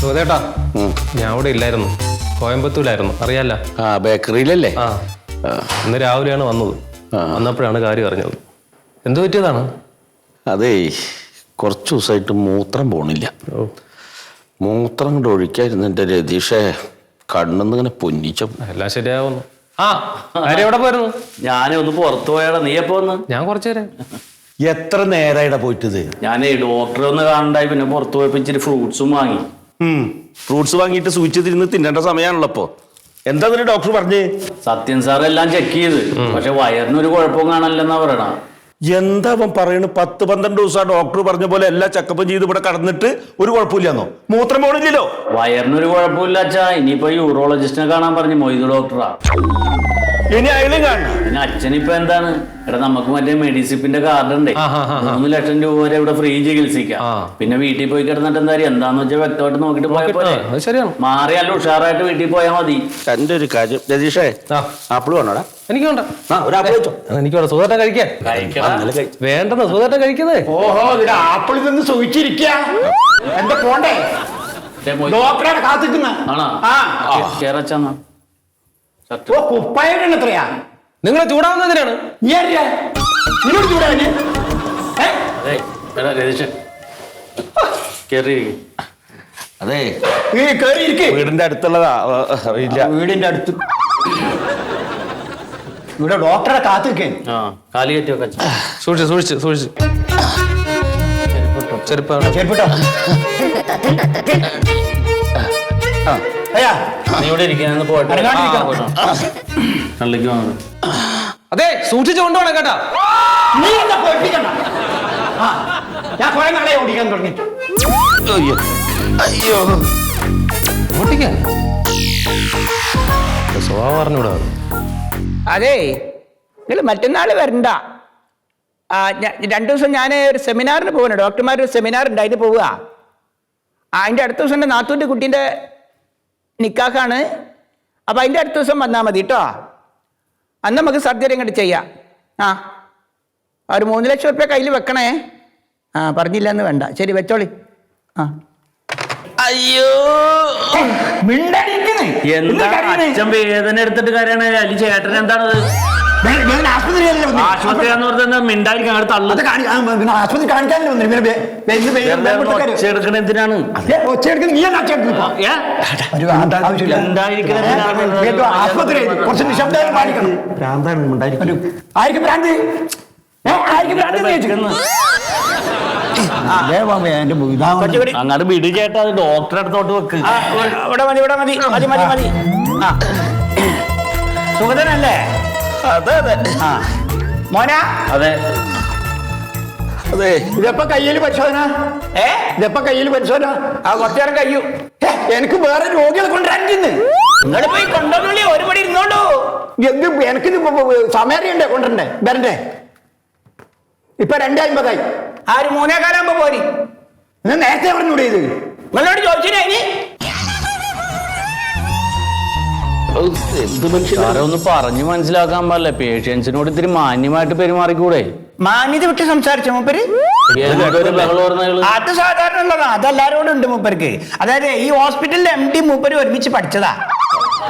സുഖേട്ടാ, ഞാൻ അവിടെ ഇല്ലായിരുന്നു, കോയമ്പത്തൂരായിരുന്നു, അറിയാല്ല. ആ, ബേക്കറിയിലല്ലേ? ആ, ഇന്ന് രാവിലെയാണ് വന്നത്. വന്നപ്പോഴാണ് കാര്യം അറിഞ്ഞത്. എന്തു പറ്റിയതാണ്? അതേ, കുറച്ച് ദിവസമായിട്ട് മൂത്രം പോണില്ല. മൂത്രം കൊണ്ട് ഒഴിക്കായിരുന്നു എൻ്റെ രതീഷെ. കണ്ണെന്ന് ഇങ്ങനെ പൊന്നിച്ച. എല്ലാം ശരിയാവുന്നു. ആ, കാര്യം എവിടെ പോയിരുന്നു? ഞാനൊന്ന് പുറത്തു പോയാടാ. നീ എപ്പോ വന്ന്? ഞാൻ കുറച്ചു നേരം. എത്ര നേരമായിടാ പോയിട്ടത്? ഞാനേ ഡോക്ടറെ ഒന്ന് കാണണ്ടായി, പിന്നെ പുറത്തു പോയപ്പോ ഇച്ചിരി ഫ്രൂട്ട്സും വാങ്ങി. ഫ്രൂട്ട്സ് വാങ്ങിയിട്ട് സൂചിച്ച് തിരിഞ്ഞ് തിന്നേണ്ട സമയമാണല്ലോ ഇപ്പൊ. എന്താ തന്നെ ഡോക്ടർ പറഞ്ഞേ? സത്യൻ സാർ എല്ലാം ചെക്ക് ചെയ്ത്, പക്ഷെ വയറിനൊരു കുഴപ്പവും കാണല്ലെന്നാ പറയണ. എന്താ അവൻ പറയണ്? 10-12 ദിവസം ഡോക്ടർ പറഞ്ഞ പോലെ എല്ലാ ചെക്കപ്പും ചെയ്ത് ഇവിടെ കടന്നിട്ട് ഒരു കുഴപ്പമില്ലെന്നോ? മൂത്രം പോണില്ലല്ലോ. വയറിനൊരു കുഴപ്പമില്ല അച്ഛാ. ഇനിയിപ്പോ യൂറോളജിസ്റ്റിനെ കാണാൻ പറഞ്ഞു, മൊയ്തു ഡോക്ടറാ. ഇനി അയാളും കാണണം. പിന്നെ അച്ഛനിപ്പോ എന്താണ്, എടാ നമുക്ക് മറ്റേ മെഡിസിപ്പിന്റെ കാർഡ് ഉണ്ടേ, 3 ലക്ഷം രൂപ വരെ ഇവിടെ ഫ്രീ ചികിത്സിക്കാം. പിന്നെ വീട്ടിൽ പോയി കിടന്നിട്ട് എന്താന്ന് വെച്ചാൽ വ്യക്തമായിട്ട് നോക്കിട്ട് പോയപ്പോ ശരിയാണ്. മാറിയല്ല ഉഷാറായിട്ട് വീട്ടിൽ പോയാൽ മതി. എന്റെ ഒരു കാര്യം രതീഷേ, ആപ്പിൾ വേണോടാ? എനിക്ക് വേണ്ട. ഒരു ആപ്പിൾ വെച്ചോ. എനിക്ക് വേണ്ട. സുഖേട്ടൻ കഴിക്കാൻ വേണ്ടെന്ന്. സുഖേട്ടൻ കഴിക്കുന്നേ. ഓഹോ, ഇതിന്റെ ആപ്പിളിൽ നിന്ന് സൂചിച്ചിരിക്കുക. എന്താ പോണ്ടേ? ഡോക്ടറെ കാത്തിക്കുന്ന ഓ കുപ്പായാണ് എത്രയാ? നിങ്ങളെ ചൂടാവുന്നതിനാണ്. നിന്നോട് ചൂടാന് അതെ, കേറിയിരിക്കേ. വീടിന്റെ അടുത്തുള്ളതാ. വീടിന്റെ അടുത്ത് ഇവിടെ ഡോക്ടറെ കാത്തിരിക്കേ. കാലി കെട്ടിയൊക്കെ സൂക്ഷിച്ച് ചെരുപ്പാണ്. ചെരുപ്പിട്ടോ. അയ്യാ, നീ ഇവിടെ ഇരിക്കാന്ന് പോട്ടെ. കള്ളിക്ക് വന്നത്. അതെ, സൂക്ഷിച്ചു കൊണ്ടുപോകണം കേട്ടാ. നീ എന്താ പേടിപ്പിക്കണ്ട. ഞാൻ കുറെ നാളെ ഓടിക്കാൻ തുടങ്ങി. അയ്യോ, ഓട്ടിക്കാൻ സ്വഭാവം പറഞ്ഞൂടാ. അതെ, നിങ്ങൾ മറ്റന്നാൾ വരണ്ട. 2 ദിവസം ഞാൻ ഒരു സെമിനാറിന് പോകണം. ഡോക്ടർമാരുടെ ഒരു സെമിനാർ ഉണ്ട്, അതിന് പോവുക. അതിൻ്റെ അടുത്ത ദിവസം എൻ്റെ നാത്തൂൻ്റെ കുട്ടീൻ്റെ നിക്കാഹാണ്. അപ്പം അതിൻ്റെ അടുത്ത ദിവസം വന്നാൽ മതി കേട്ടോ. അന്ന് നമുക്ക് സർജറി അങ്ങോട്ട് ചെയ്യാം. ഒരു 3 ലക്ഷം റുപ്യ കയ്യിൽ വെക്കണേ. പറഞ്ഞില്ല എന്ന് വേണ്ട. ശരി, വെച്ചോളി. അയ്യോ, എന്താ അച്ഛൻ വേദന എടുത്തിട്ട് കാര്യമാണ്. അല്ലെങ്കിൽ ചേട്ടൻ എന്താണത്? ആശുപത്രിയാന്ന് പറഞ്ഞാൽ മിണ്ടായിരിക്കും. അങ്ങോട്ട് തള്ളു. ആശുപത്രി കാണിക്കാനല്ലേ ഒച്ചെടുക്കണ എന്തിനാണ്? ആശുപത്രി കുറച്ച് നിശബ്ദമായി പാലിക്കണം. ആയിരിക്കും ഭ്രാന്ത്. അങ്ങോട്ട് വിട് ചേട്ടാ, അത് ഡോക്ടറെ അടുത്തോട്ട് വെക്ക്. ഇവിടെ മതി. സുഗതനല്ലേ? അതെ അതെ മോനാ? അതെ അതെ. ഇതെപ്പ കയ്യിൽ പരിശോധന? ഇതെപ്പ കയ്യിൽ പരിശോധന? കുറച്ചു നേരം കഴിയൂ. എനിക്ക് വേറെ രോഗികളെ കൊണ്ടുവരാനിന്ന്. നിങ്ങൾ പോയി കൊണ്ടുവന്നുള്ളി, ഒരു പടി ഇരുന്നോളൂ. എന്ത് എനിക്കിത് സമയറിയണ്ടേ കൊണ്ടുവരണ്ടേ? വരണ്ടേ? ഇപ്പൊ 2:50. 3:15 പോരി. നേരത്തെ പറഞ്ഞൂടെ ഇത്? നിങ്ങളോട് ചോദിച്ചില്ലേ? എന്ത് മനുഷ്യൻ ഒന്ന് പറഞ്ഞു മനസ്സിലാക്കാൻ പാടില്ല. പേഷ്യൻസിനോട് ഇത്തിരി മാന്യമായിട്ട് പെരുമാറിക്കൂടെ? മാന്യത വിട്ട് സംസാരിച്ച മൂപ്പര് അത് സാധാരണ ഉള്ളതാ. അതെല്ലാരോടും ഉണ്ട് മൂപ്പർക്ക്. അതായത് ഈ ഹോസ്പിറ്റലിലെ MD മൂപ്പര് ഒരുമിച്ച് പഠിച്ചതാ.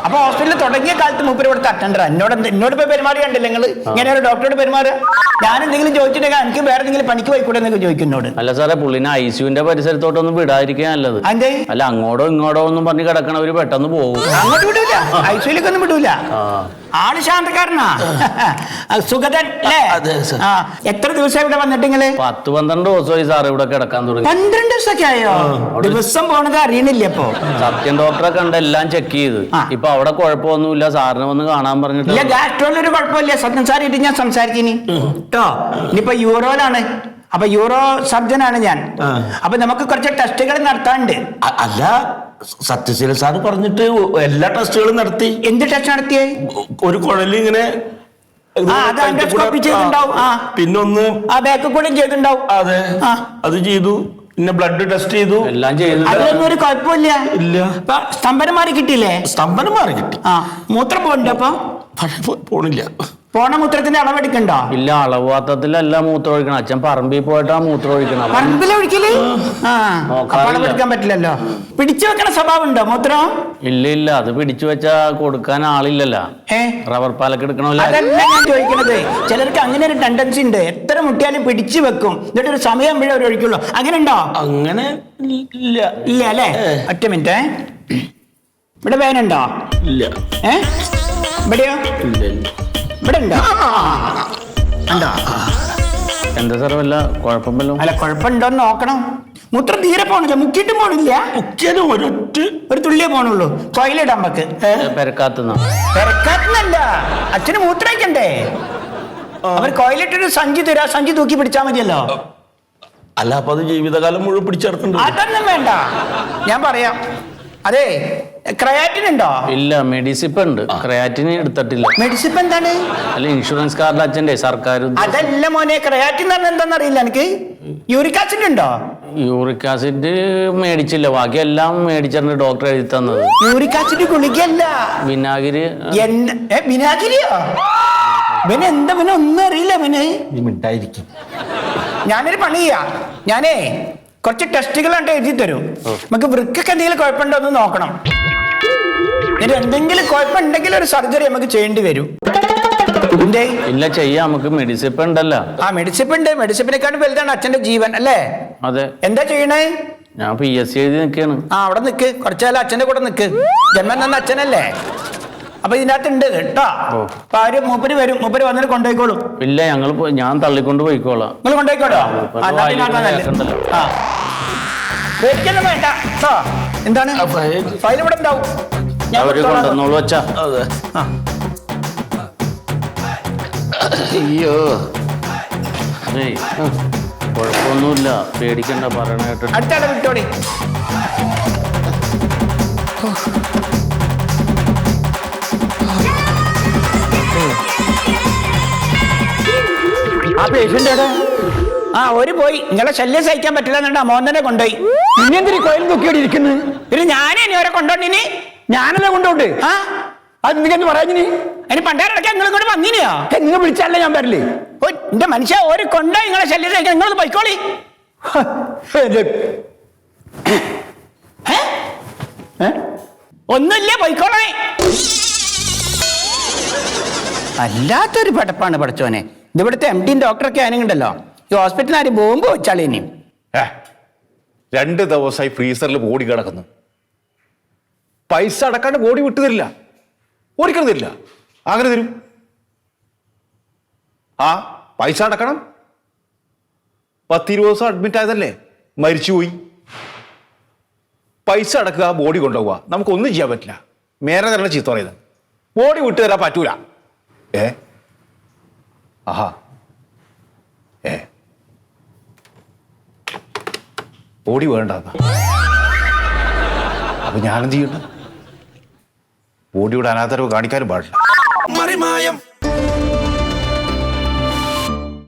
അപ്പൊ ഹോസ്പിറ്റലിൽ തുടങ്ങിയ കാലത്ത് മൂപ്പര് ഇവിടെ തട്ടണ്ട. എന്നോട് ഇപ്പൊ പെരുമാറി കണ്ടില്ല നിങ്ങൾ ഇങ്ങനെ ഒരു ഡോക്ടറോട് പെരുമാറുക. ഞാൻ എന്തെങ്കിലും ചോദിച്ചിട്ടുണ്ടെങ്കിൽ എനിക്ക് വേറെ എന്തെങ്കിലും പണിക്ക് പോയിക്കൂടെ എന്നൊക്കെ ചോദിക്കുന്നോട്. അല്ല സാറേ, പുള്ളിനെ ICUവിന്റെ പരിസരത്തോട്ടൊന്നും വിടാതിരിക്കാൻ നല്ലത്. അല്ല, അങ്ങോട്ടോ ഇങ്ങോട്ടോ ഒന്നും പറഞ്ഞ് കിടക്കണവര് പെട്ടെന്ന് പോകും. അങ്ങോട്ട് വിടൂല, ICUലേക്കൊന്നും വിടൂല. ആള് ശാന്തക്കാരനാ. സുഗതൻ അല്ലേ? എത്ര ദിവസം ഇവിടെ വന്നിട്ട് നിങ്ങള്? 10-12 ദിവസമായി സാർ ഇവിടെ കിടക്കാൻ തുടങ്ങി. 12 ദിവസമൊക്കെ ആയോ? ദിവസം പോണത് അറിയണില്ല. അപ്പൊ സത്യൻ ഡോക്ടറെ കണ്ട് എല്ലാം ചെക്ക് ചെയ്ത് ഇപ്പൊ അവിടെ കുഴപ്പമൊന്നുമില്ല. സാറിനെ വന്ന് കാണാൻ പറഞ്ഞിട്ട് ഇല്ല, ഗാസ്ട്രോയിലൊരു കുഴപ്പമില്ല. സത്യൻ സാർ ഇത് ഞാൻ സംസാരിച്ചിനി കേട്ടോ. ഇനിയിപ്പോ യൂറോയിലാണ്. അപ്പൊ യൂറോ സർജനാണ് ഞാൻ. അപ്പൊ നമുക്ക് കുറച്ച് ടെസ്റ്റുകൾ നടത്താനുണ്ട്. അല്ല, സത്യശീല സാറ് പറഞ്ഞിട്ട് എല്ലാ ടെസ്റ്റുകളും നടത്തി. എന്ത് ടെസ്റ്റ് നടത്തിയേ? ഒരു കുഴൽ ഇങ്ങനെ പിന്നൊന്ന് ബാക്ക് കൂടെ ചെയ്തിട്ടുണ്ടാവും. അതെ, അത് ചെയ്തു. പിന്നെ ബ്ലഡ് ടെസ്റ്റ് ചെയ്തു. എല്ലാം ചെയ്തു. അതിലൊന്നും ഒരു കുഴപ്പമില്ല. ഇല്ല. സ്തംഭനം മാറി കിട്ടിയില്ലേ? സ്തംഭനം മാറി കിട്ടി. മൂത്രം പോകണ്ട. അപ്പൊ പോണില്ല. പോണ മൂത്രത്തിന്റെ അളവെടുക്കണ്ടോ? ഇല്ല, അളവാത്തത്തിലല്ല മൂത്രം ഒഴിക്കണം. അച്ഛൻ പറമ്പിൽ പോയിട്ടാ മൂത്രം ഒഴിക്കണം. പറമ്പിലൊഴിക്കല്? ആ, അപ്പൊ നോക്കാറില്ല. അളവെടുക്കാൻ പറ്റില്ലല്ലോ. പിടിച്ചു വെക്കണ സ്വഭാവം ഉണ്ടോ മൂത്രം? ഇല്ല, അത് പിടിച്ചു വെച്ചാ കൊടുക്കാൻ ആളില്ലല്ലോ. റബ്ബർ പാലൊക്കെ എടുക്കണമല്ലോ. അതല്ല ഞാൻ ചോദിക്കണത്. ചിലർക്ക് അങ്ങനെ ഒരു ടെൻഡൻസി ഉണ്ട്. എത്ര മുട്ടിയാലും പിടിച്ചു വെക്കും, എന്നിട്ട് ഒരു സമയം പിഴ അവർ ഒഴിക്കുള്ളൂ. അങ്ങനെ ഉണ്ടോ? അങ്ങനെ ഇല്ല. ഇല്ല അല്ലേ? ഒറ്റ മിനിറ്റ്. ഇവിടെ വേനുണ്ടോ? ഇല്ല. ഇവിടെയോ? ഇവിടെ ഉണ്ടോ? ഉണ്ടോ? എന്താ സാർ വല്ല കുഴപ്പമല്ലോ? അല്ല, കുഴപ്പമുണ്ടോന്ന് നോക്കണം. മൂത്രം തീരെ പോണില്ല, മുക്കിയിട്ടും പോണില്ല. മുക്കിയാലും ഒരു തുള്ളിയേ പോണുള്ളൂ. കോയിലിടാൻ പക്ക്. പെരക്കാത്തുന്ന പെരക്കാത്തുന്നല്ല, അച്ഛന് മൂത്രയിക്കണ്ടേ? അവർ കോയിലിട്ടൊരു സഞ്ചി തരാ, സഞ്ചി തൂക്കി പിടിച്ചാൽ മതിയല്ലോ. അല്ല, അപ്പൊ അത് ജീവിതകാലം മുഴുവൻ പിടിച്ചെടുക്കണ്ട. അതൊന്നും വേണ്ട, ഞാൻ പറയാം. അതെ, ക്രയാറ്റിൻ ഉണ്ടോ? ഇല്ല, മെഡിസിപ്പ് ഉണ്ട്. ക്രയാറ്റിന് എടുത്തിട്ടില്ല. മെഡിസിപ്പ് എന്താണ്? അല്ല, ഇൻഷുറൻസ് കാർഡ് അച്ഛൻ്റെ സർക്കാർ. അതല്ല മോനെ, ക്രയാറ്റിൻ എന്ന് പറഞ്ഞാൽ എന്താണെന്ന് അറിയില്ല എനിക്ക്. യൂറിക് ആസിഡ് ഉണ്ടോ? യൂറിക് ആസിഡ് മേടിച്ചില്ല, ബാക്കിയെല്ലാം മേടിച്ചിട്ടുണ്ട് ഡോക്ടർ എഴുതി തന്നത്. യൂറിക് ആസിഡ് ഗുളികയല്ല, വിനാഗിരി. വിനാഗിരിയോ? പിന്നെ എന്താ, പിന്നെ ഒന്നും അറിയില്ല. പിന്നെ മിണ്ടായിരിക്കും. ഞാനൊരു പണി ചെയ്യാം. ഞാനേ കുറച്ച് ടെസ്റ്റുകൾ കണ്ട് എഴുതി തരും. നമുക്ക് വൃക്കൊക്കെ എന്തെങ്കിലും കുഴപ്പമുണ്ടോ എന്ന് നോക്കണം. ഇനി എന്തെങ്കിലും കുഴപ്പമുണ്ടെങ്കിൽ ഒരു സർജറി നമുക്ക് ചെയ്യേണ്ടി വരും. ഇല്ല, ചെയ്യാം, നമുക്ക് മെഡിസിപ്പ് ഉണ്ടല്ലോ. ആ, മെഡിസിപ്പ് ഉണ്ട്. മെഡിസിപ്പിനെക്കാളും വലുതാണ് അച്ഛന്റെ ജീവൻ അല്ലേ? അതെ. എന്താ ചെയ്യണേ? ഞാൻ PSC എഴുതി നിൽക്കാണ്. ആ, അവിടെ നിക്ക്. കുറച്ചാലും അച്ഛന്റെ കൂടെ നിക്ക്. ജന്മം തന്ന അച്ഛനല്ലേ? അപ്പൊ ഇതിനകത്ത് ഉണ്ട് കേട്ടോ. അപ്പൊ ആര് മൂപ്പര് വരും, മൂപ്പര് വന്നിട്ട് കൊണ്ടുപോയിക്കോളൂ. ഇല്ല, ഞാൻ തള്ളിക്കൊണ്ട് പോയിക്കോളാം. നിങ്ങൾ കൊണ്ടുപോയിക്കോളോ? പേടിക്കൊന്നും വേണ്ട കേട്ടോ. എന്താണ് ഫയൽ ഇവിടെ ഉണ്ടാവും. അവര് കൊണ്ടുവന്നോളൂ അച്ഛാ. അയ്യോ, അതേ കുഴപ്പമൊന്നുമില്ല, പേടിക്കണ്ട, പറയണ കേട്ടോ. അടുത്താടെ വിട്ടോടി. ആ പേഷ്യന്റ് ഒരു പോയി. നിങ്ങളെ ശല്യം സഹിക്കാൻ പറ്റില്ല എന്നുണ്ടാ മോൻ തന്നെ കൊണ്ടുപോയി. ഇനിയെന്തിരി കോയിൽ നോക്കിയോടെ ഇരിക്കുന്നത്? പിന്നെ ഞാനേ ഇനി അവരെ കൊണ്ടോണ്ടിനി. ഞാനല്ലേ കൊണ്ടോണ്ട്? അത് നിങ്ങൾക്ക് പറയാഞ്ഞിനി? അതിന് പണ്ടാരടക്കാൻ നിങ്ങൾ ഇങ്ങോട്ട് വന്നിനെയോ? നിങ്ങൾ വിളിച്ചാലേ ഞാൻ വരില്ലേ? എന്റെ മനുഷ്യ, ഒരു കൊണ്ടോ നിങ്ങളെ ശല്യം സഹിക്കാൻ. നിങ്ങളൊന്ന് പൊയ്ക്കോളി. ഒന്നുമില്ല, പൊയ്ക്കോളേ. അല്ലാത്തൊരു പടപ്പാണ് പഠിച്ചോനെ. ഇതിവിടുത്തെ MD ഡോക്ടറൊക്കെ ആണെങ്കിണ്ടല്ലോ, ഈ ഹോസ്പിറ്റലിൽ ആരും ബോംബ് വെച്ചാളേ. ഇനി 2 ദിവസമായി ഫ്രീസറിൽ ബോഡി കിടക്കുന്നു. പൈസ അടക്കാണ്ട് ബോഡി വിട്ടു തരില്ല, ഓടിക്കണം തരില്ല. അങ്ങനെ തരും. പൈസ അടക്കണം. 10-20 ദിവസം അഡ്മിറ്റ് ആയതല്ലേ, മരിച്ചുപോയി. പൈസ അടക്കുക, ബോഡി കൊണ്ടുപോവുക, നമുക്കൊന്നും ചെയ്യാൻ പറ്റില്ല. മേലെ തന്നെ ചീത്ത പറയുന്നത്. ബോഡി വിട്ടു തരാൻ പറ്റൂല. ബോഡി വേണ്ട. അപ്പൊ ഞാനെന്ത് ചെയ്യണ്ട? ബോഡിയുടെ അനാദരവ് കാണിക്കാനും പാടില്ല.